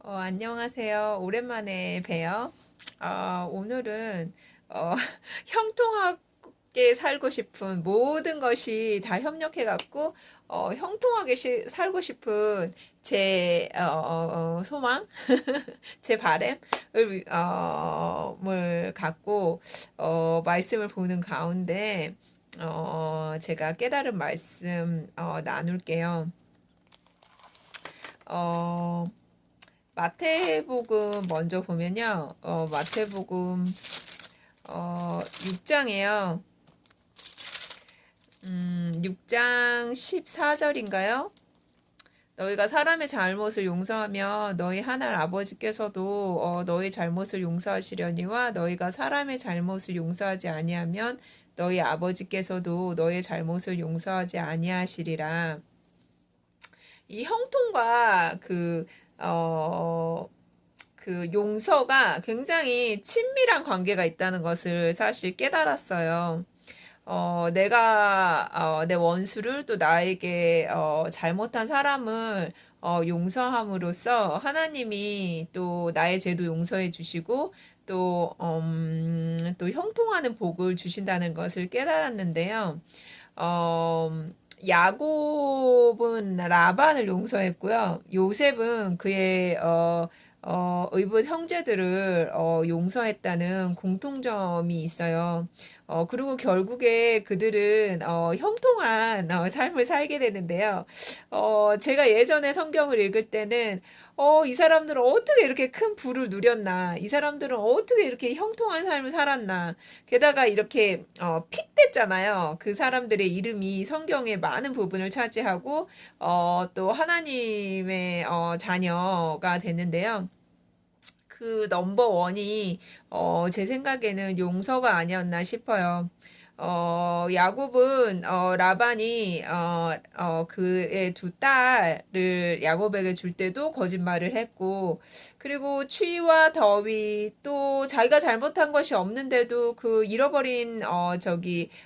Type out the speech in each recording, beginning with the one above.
안녕하세요. 오랜만에 봬요. 오늘은 어, 형통하게 살고 싶은 모든 것이 다 협력해갖고 형통하게 살고 싶은 제 소망, 제 바램을 을 갖고 말씀을 보는 가운데 제가 깨달은 말씀 나눌게요. 어, 마태복음 먼저 보면요. 마태복음 6장에요. 6장 14절인가요? 너희가 사람의 잘못을 용서하며 너희 하늘 아버지께서도 너희 잘못을 용서하시려니와 너희가 사람의 잘못을 용서하지 아니하면 너희 아버지께서도 너희 잘못을 용서하지 아니하시리라. 이 형통과 어, 그 용서가 굉장히 친밀한 관계가 있다는 것을 사실 깨달았어요. 내 원수를 또 나에게 잘못한 사람을 용서함으로써 하나님이 또 나의 죄도 용서해 주시고 또 형통하는 복을 주신다는 것을 깨달았는데요. 야곱은 라반을 용서했고요. 요셉은 그의 의붓 형제들을 용서했다는 공통점이 있어요. 그리고 결국에 그들은 형통한 삶을 살게 되는데요. 제가 예전에 성경을 읽을 때는 이 사람들은 어떻게 이렇게 큰 부를 누렸나? 이 사람들은 어떻게 이렇게 형통한 삶을 살았나? 게다가 이렇게 픽됐잖아요. 그 사람들의 이름이 성경의 많은 부분을 차지하고 또 하나님의 자녀가 됐는데요. 그 넘버 원이 제 생각에는 용서가 아니었나 싶어요. 야곱은 라반이 그의 두 딸을 야곱에게 줄 때도 거짓말을 했고, 그리고 추위와 더위 또 자기가 잘못한 것이 없는데도 그 잃어버린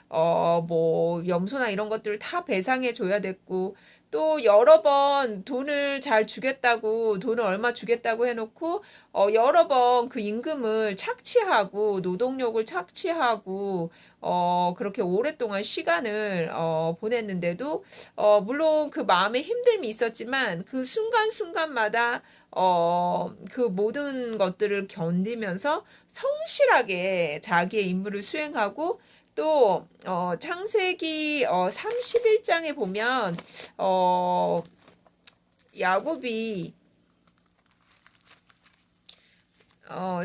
뭐 염소나 이런 것들을 다 배상해 줘야 됐고, 또 여러 번 돈을 잘 주겠다고 돈을 얼마 주겠다고 해놓고 여러 번 그 임금을 착취하고 노동력을 착취하고 그렇게 오랫동안 시간을 보냈는데도 물론 그 마음에 힘듦이 있었지만 그 순간순간마다 그 모든 것들을 견디면서 성실하게 자기의 임무를 수행하고 또 창세기 31장에 보면 어, 야곱이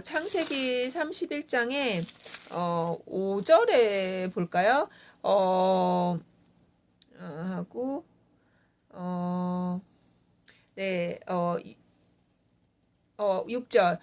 창세기 31장에 5절에 볼까요? 하고 네, 6절.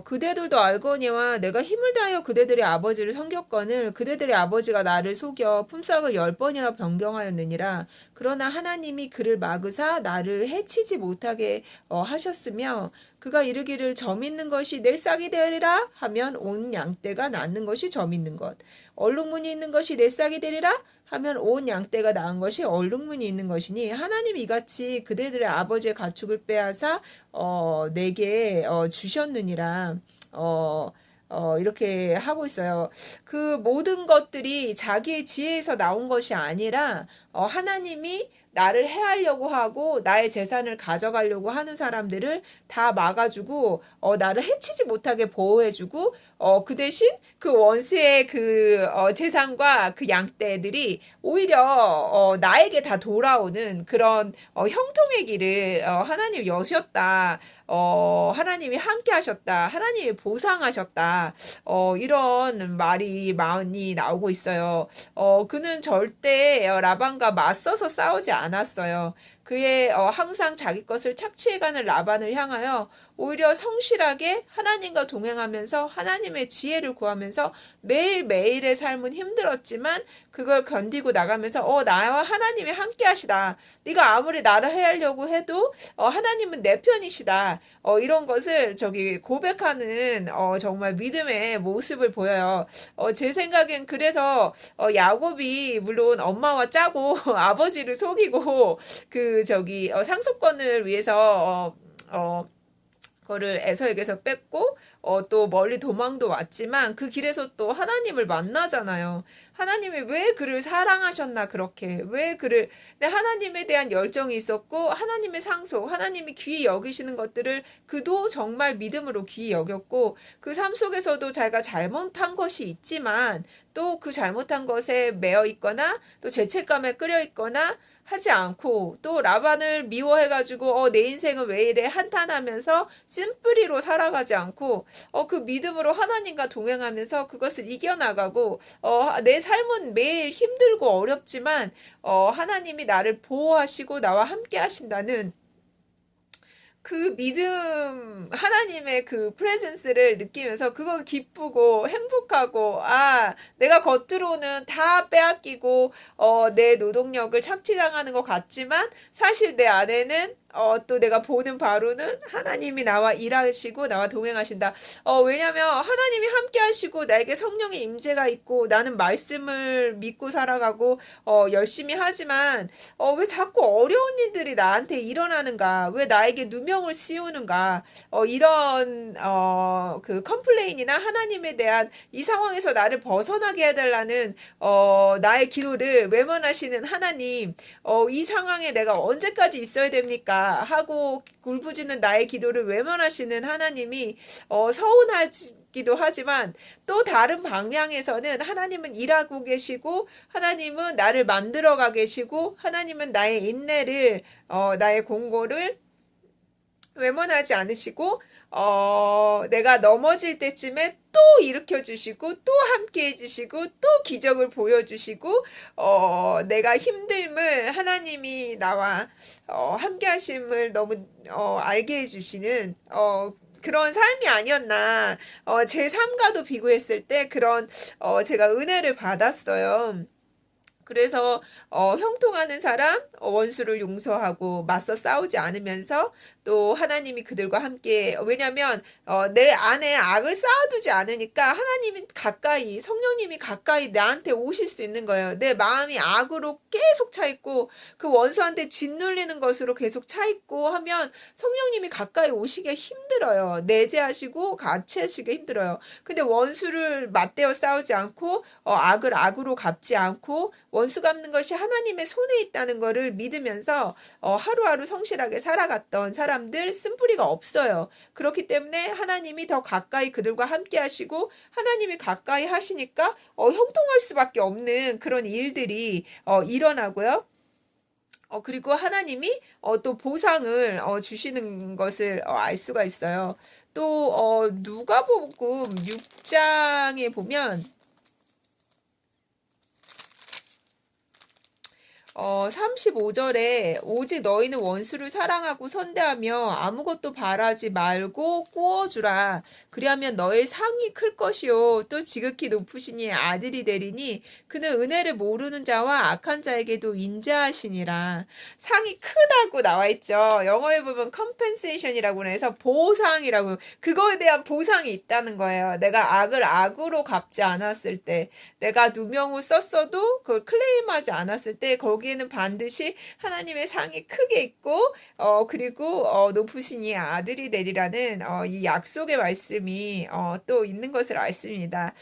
그대들도 알거니와 내가 힘을 다하여 그대들의 아버지를 섬겼거늘 그대들의 아버지가 나를 속여 품삯을 10번이나 변경하였느니라. 그러나 하나님이 그를 막으사 나를 해치지 못하게 하셨으며 그가 이르기를 점 있는 것이 내 싹이 되리라 하면 온 양떼가 낳는 것이 점 있는 것. 얼룩무늬 있는 것이 내 싹이 되리라 하면 온 양떼가 낳은 것이 얼룩무늬 있는 것이니 하나님이 이같이 그대들의 아버지의 가축을 빼앗아 내게 주셨느니라. 이렇게 하고 있어요. 그 모든 것들이 자기의 지혜에서 나온 것이 아니라 하나님이 나를 해하려고 하고 나의 재산을 가져가려고 하는 사람들을 다 막아주고 나를 해치지 못하게 보호해주고 그 대신 그 원수의 그 재산과 그 양떼들이 오히려 나에게 다 돌아오는 그런 형통의 길을 하나님 여셨다. 하나님이 함께 하셨다. 하나님이 보상하셨다. 이런 말이 많이 나오고 있어요. 그는 절대 라반과 맞서서 싸우지 않았어요. 그의 항상 자기 것을 착취해가는 라반을 향하여 오히려 성실하게 하나님과 동행하면서 하나님의 지혜를 구하면서 매일매일의 삶은 힘들었지만 그걸 견디고 나가면서 나와 하나님이 함께 하시다. 네가 아무리 나를 해하려고 해도 하나님은 내 편이시다. 이런 것을 고백하는 정말 믿음의 모습을 보여요. 제 생각엔 그래서 야곱이 물론 엄마와 짜고 아버지를 속이고 상속권을 위해서 거를 에서에게서 뺐고 또 멀리 도망도 왔지만 그 길에서 또 하나님을 만나잖아요. 하나님이 왜 그를 사랑하셨나 그렇게 왜 그를 근데 하나님에 대한 열정이 있었고 하나님의 상속 하나님이 귀히 여기시는 것들을 그도 정말 믿음으로 귀히 여겼고 그 삶 속에서도 자기가 잘못한 것이 있지만 또 그 잘못한 것에 매여 있거나 또 죄책감에 끌려 있거나 하지 않고 또 라반을 미워해가지고 내 인생은 왜 이래 한탄하면서 심플리로 살아가지 않고 그 믿음으로 하나님과 동행하면서 그것을 이겨나가고 내 삶은 매일 힘들고 어렵지만 하나님이 나를 보호하시고 나와 함께 하신다는 그 믿음, 하나님의 그 프레젠스를 느끼면서 그거 기쁘고 행복하고, 내가 겉으로는 다 빼앗기고, 내 노동력을 착취당하는 것 같지만, 사실 내 안에는, 또 내가 보는 바로는 하나님이 나와 일하시고 나와 동행하신다. 왜냐면 하나님이 함께 하시고 나에게 성령의 임재가 있고 나는 말씀을 믿고 살아가고, 열심히 하지만, 왜 자꾸 어려운 일들이 나한테 일어나는가? 왜 나에게 누명을 씌우는가? 이런 그 컴플레인이나 하나님에 대한 이 상황에서 나를 벗어나게 해달라는 나의 기도를 외면하시는 하나님, 이 상황에 내가 언제까지 있어야 됩니까? 하고 굴부짖는 나의 기도를 외면하시는 하나님이 서운하기도 하지만 또 다른 방향에서는 하나님은 일하고 계시고 하나님은 나를 만들어가 계시고 하나님은 나의 인내를 나의 공고를 외면하지 않으시고 내가 넘어질 때쯤에 또 일으켜 주시고 또 함께 해주시고 또 기적을 보여주시고 내가 힘듦을 하나님이 나와 함께 하심을 너무 알게 해주시는 그런 삶이 아니었나 제 삶과도 비교했을 때 그런 제가 은혜를 받았어요. 그래서 형통하는 사람 원수를 용서하고 맞서 싸우지 않으면서 또 하나님이 그들과 함께 왜냐면 내 안에 악을 쌓아두지 않으니까 하나님이 가까이 성령님이 가까이 나한테 오실 수 있는 거예요. 내 마음이 악으로 계속 차 있고 그 원수한테 짓눌리는 것으로 계속 차 있고 하면 성령님이 가까이 오시기 힘들어요. 내재하시고 같이 하시기 힘들어요. 근데 원수를 맞대어 싸우지 않고 악을 악으로 갚지 않고 원수 갚는 것이 하나님의 손에 있다는 것을 믿으면서 하루하루 성실하게 살아갔던 사람들 쓴뿌리가 없어요. 그렇기 때문에 하나님이 더 가까이 그들과 함께 하시고 하나님이 가까이 하시니까 형통할 수밖에 없는 그런 일들이 일어나고요. 그리고 하나님이 또 보상을 주시는 것을 알 수가 있어요. 또 누가복음 6장에 보면 35절에 오직 너희는 원수를 사랑하고 선대하며 아무것도 바라지 말고 꾸어주라. 그리하면 너의 상이 클 것이요 또 지극히 높으시니 아들이 되리니 그는 은혜를 모르는 자와 악한 자에게도 인자하시니라. 상이 크다고 나와 있죠. 영어에 보면 compensation이라고 해서 보상이라고 그거에 대한 보상이 있다는 거예요. 내가 악을 악으로 갚지 않았을 때 내가 누명을 썼어도 그걸 클레임하지 않았을 때 거기에는 반드시 하나님의 상이 크게 있고 그리고 높으시니 아들이 되리라는 이 약속의 말씀이 또 있는 것을 알습니다.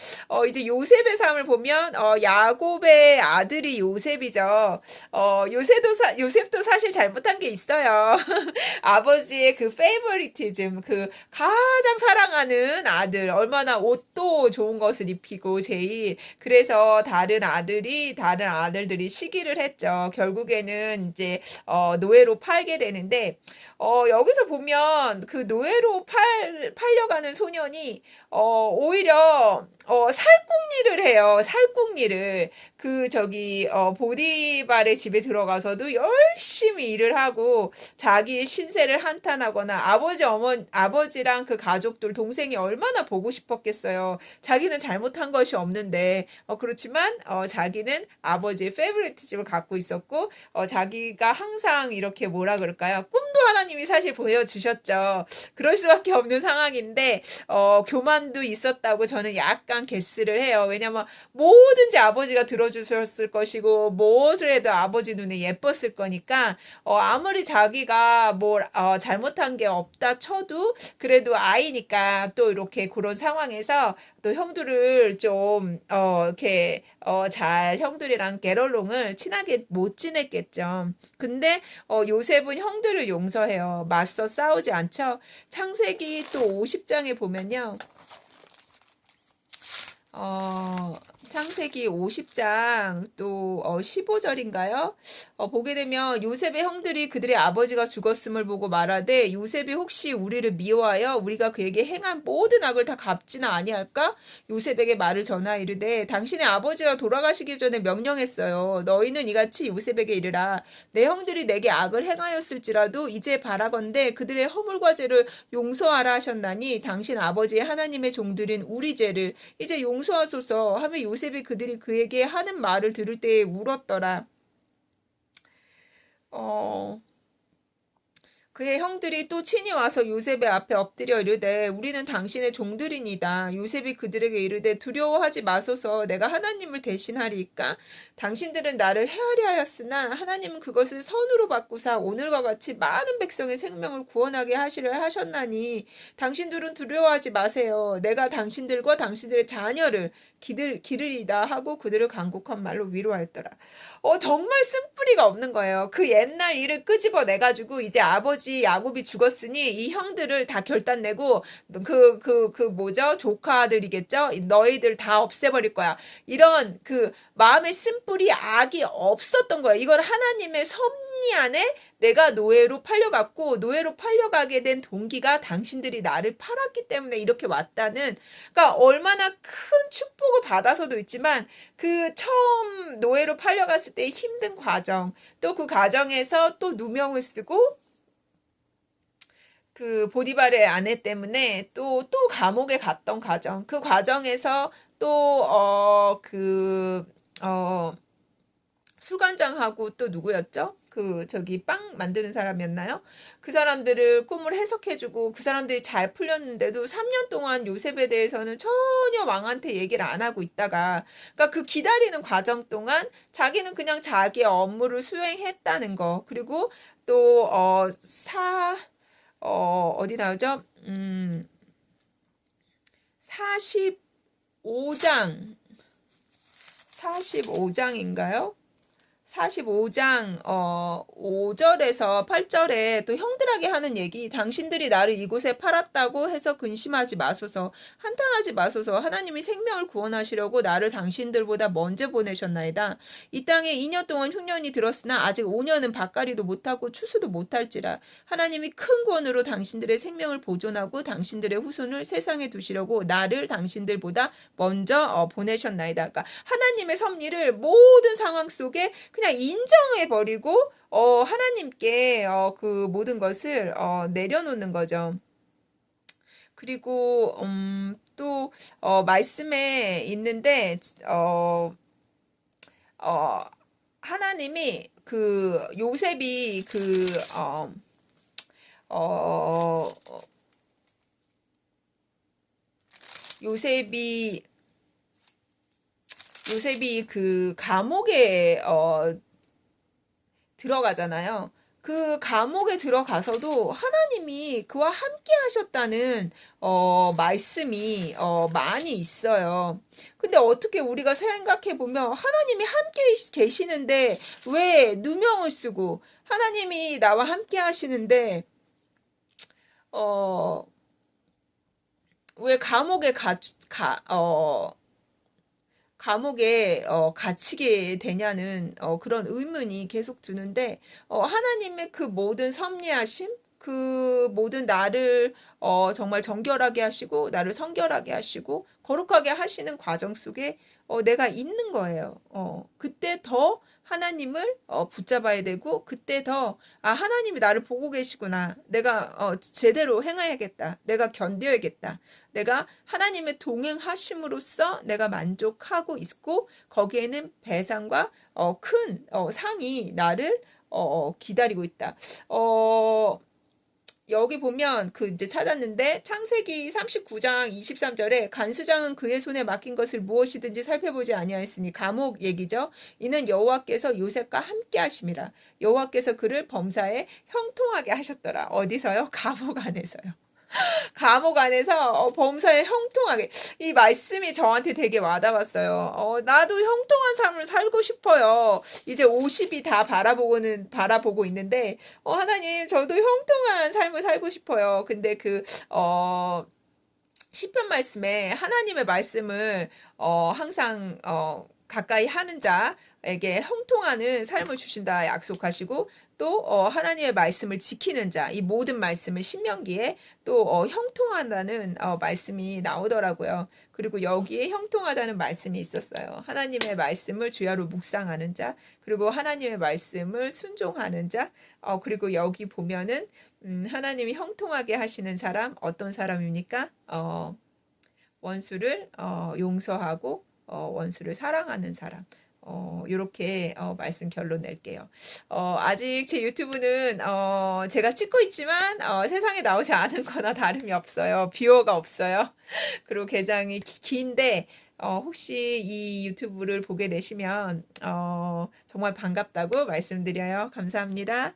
이제 요셉의 삶을 보면 야곱의 아들이 요셉이죠. 요셉도 사실 잘못한 게 있어요. 아버지의 그 페이버리티즘 그 가장 사랑하는 아들 얼마나 옷도 좋은 것을 입히고 제일 그래서 다른 아들들이 시기를 했죠. 결국에는 이제 노예로 팔게 되는데 여기서 보면 그 노예로 팔려가는 소년이 오히려 살궁리를 해요. 살궁리를 보디발의 집에 들어가서도 열심히 일을 하고 자기의 신세를 한탄하거나 아버지랑 그 가족들 동생이 얼마나 보고 싶었겠어요. 자기는 잘못한 것이 없는데 그렇지만 자기는 아버지의 페이보리티즘을 갖고 있었고 자기가 항상 이렇게 뭐라 그럴까요? 꿈도 하나님 하나님이 사실 보여주셨죠. 그럴 수밖에 없는 상황인데 교만도 있었다고 저는 약간 개스를 해요. 왜냐면 뭐든지 아버지가 들어주셨을 것이고 뭐를 해도 아버지 눈에 예뻤을 거니까 아무리 자기가 뭐 잘못한 게 없다 쳐도 그래도 아이니까 또 이렇게 그런 상황에서 또 형들을 좀 이렇게 잘 형들이랑 게럴롱을 친하게 못 지냈겠죠. 근데 요셉은 형들을 용서해요. 맞서 싸우지 않죠. 창세기 또 50장에 보면요. 창세기 50장 또 15절인가요? 보게 되면 요셉의 형들이 그들의 아버지가 죽었음을 보고 말하되 요셉이 혹시 우리를 미워하여 우리가 그에게 행한 모든 악을 다 갚지는 아니할까? 요셉에게 말을 전하 이르되 당신의 아버지가 돌아가시기 전에 명령했어요. 너희는 이같이 요셉에게 이르라. 내 형들이 내게 악을 행하였을지라도 이제 바라건대 그들의 허물과 죄를 용서하라 하셨나니 당신 아버지의 하나님의 종들인 우리 죄를 이제 용서하소서 하며 요셉이 그들이 그에게 하는 말을 들을 때에 울었더라. 그의 형들이 또 친히 와서 요셉의 앞에 엎드려 이르되 우리는 당신의 종들이니다. 요셉이 그들에게 이르되 두려워하지 마소서 내가 하나님을 대신하리이까. 당신들은 나를 해하려 하였으나 하나님은 그것을 선으로 바꾸사 오늘과 같이 많은 백성의 생명을 구원하게 하시려 하셨나니 당신들은 두려워하지 마세요. 내가 당신들과 당신들의 자녀를 기르리다 하고 그들을 간곡한 말로 위로하였더라. 정말 쓴뿌리가 없는 거예요. 그 옛날 일을 끄집어내가지고 이제 아버지 야곱이 죽었으니 이 형들을 다 결단내고 뭐죠? 조카들이겠죠? 너희들 다 없애버릴 거야. 이런 그 마음에 쓴뿌리 악이 없었던 거예요. 이건 하나님의 섭리 안에 내가 노예로 팔려갔고 노예로 팔려가게 된 동기가 당신들이 나를 팔았기 때문에 이렇게 왔다는 그러니까 얼마나 큰 축복을 받아서도 있지만 그 처음 노예로 팔려갔을 때의 힘든 과정 또 그 과정에서 또 누명을 쓰고 그 보디발의 아내 때문에 또 감옥에 갔던 과정 그 과정에서 또 술관장하고 또 누구였죠? 저기 빵 만드는 사람이었나요? 그 사람들을 꿈을 해석해주고 그 사람들이 잘 풀렸는데도 3년 동안 요셉에 대해서는 전혀 왕한테 얘기를 안 하고 있다가 그러니까 그 기다리는 과정 동안 자기는 그냥 자기의 업무를 수행했다는 거 그리고 또 어디 나오죠? 45장 45장인가요? 45장 5절에서 8절에 또 형들에게 하는 얘기 당신들이 나를 이곳에 팔았다고 해서 근심하지 마소서 한탄하지 마소서 하나님이 생명을 구원하시려고 나를 당신들보다 먼저 보내셨나이다. 이 땅에 2년 동안 흉년이 들었으나 아직 5년은 밭갈이도 못하고 추수도 못할지라 하나님이 큰 권으로 당신들의 생명을 보존하고 당신들의 후손을 세상에 두시려고 나를 당신들보다 먼저 보내셨나이다. 그러니까 하나님의 섭리를 모든 상황 속에 그냥 인정해버리고 하나님께 그 모든 것을 내려놓는 거죠. 그리고 또 말씀에 있는데 하나님이 그 요셉이 요셉이 그 감옥에 들어가잖아요. 그 감옥에 들어가서도 하나님이 그와 함께 하셨다는 말씀이 많이 있어요. 근데 어떻게 우리가 생각해 보면 하나님이 함께 계시는데 왜 누명을 쓰고 하나님이 나와 함께 하시는데 왜 감옥에 갇히게 되냐는 그런 의문이 계속 드는데 하나님의 그 모든 섭리하심 그 모든 나를 정말 정결하게 하시고 나를 성결하게 하시고 거룩하게 하시는 과정 속에 내가 있는 거예요. 그때 더 하나님을 붙잡아야 되고 그때 더 하나님이 나를 보고 계시구나. 내가 제대로 행해야겠다. 내가 견뎌야겠다. 내가 하나님의 동행하심으로써 내가 만족하고 있고 거기에는 배상과 큰 상이 나를 기다리고 있다. 여기 보면 그 이제 찾았는데 창세기 39장 23절에 간수장은 그의 손에 맡긴 것을 무엇이든지 살펴보지 아니하였으니 감옥 얘기죠. 이는 여호와께서 요셉과 함께 하심이라. 여호와께서 그를 범사에 형통하게 하셨더라. 어디서요? 감옥 안에서요. 감옥 안에서 범사에 형통하게 이 말씀이 저한테 되게 와닿았어요. 나도 형통한 삶을 살고 싶어요. 이제 50이 다 바라보고 있는데 하나님 저도 형통한 삶을 살고 싶어요. 근데 시편 말씀에 하나님의 말씀을 항상 가까이 하는 자에게 형통하는 삶을 주신다 약속하시고 또 하나님의 말씀을 지키는 자, 이 모든 말씀을 신명기에 또 형통하다는 말씀이 나오더라고요. 그리고 여기에 형통하다는 말씀이 있었어요. 하나님의 말씀을 주야로 묵상하는 자, 그리고 하나님의 말씀을 순종하는 자, 그리고 여기 보면은 하나님이 형통하게 하시는 사람 어떤 사람입니까? 원수를 용서하고 원수를 사랑하는 사람. 요렇게 말씀 결론 낼게요. 아직 제 유튜브는 제가 찍고 있지만 세상에 나오지 않은 거나 다름이 없어요. 뷰어가 없어요. 그리고 개장이 긴데 혹시 이 유튜브를 보게 되시면 정말 반갑다고 말씀드려요. 감사합니다.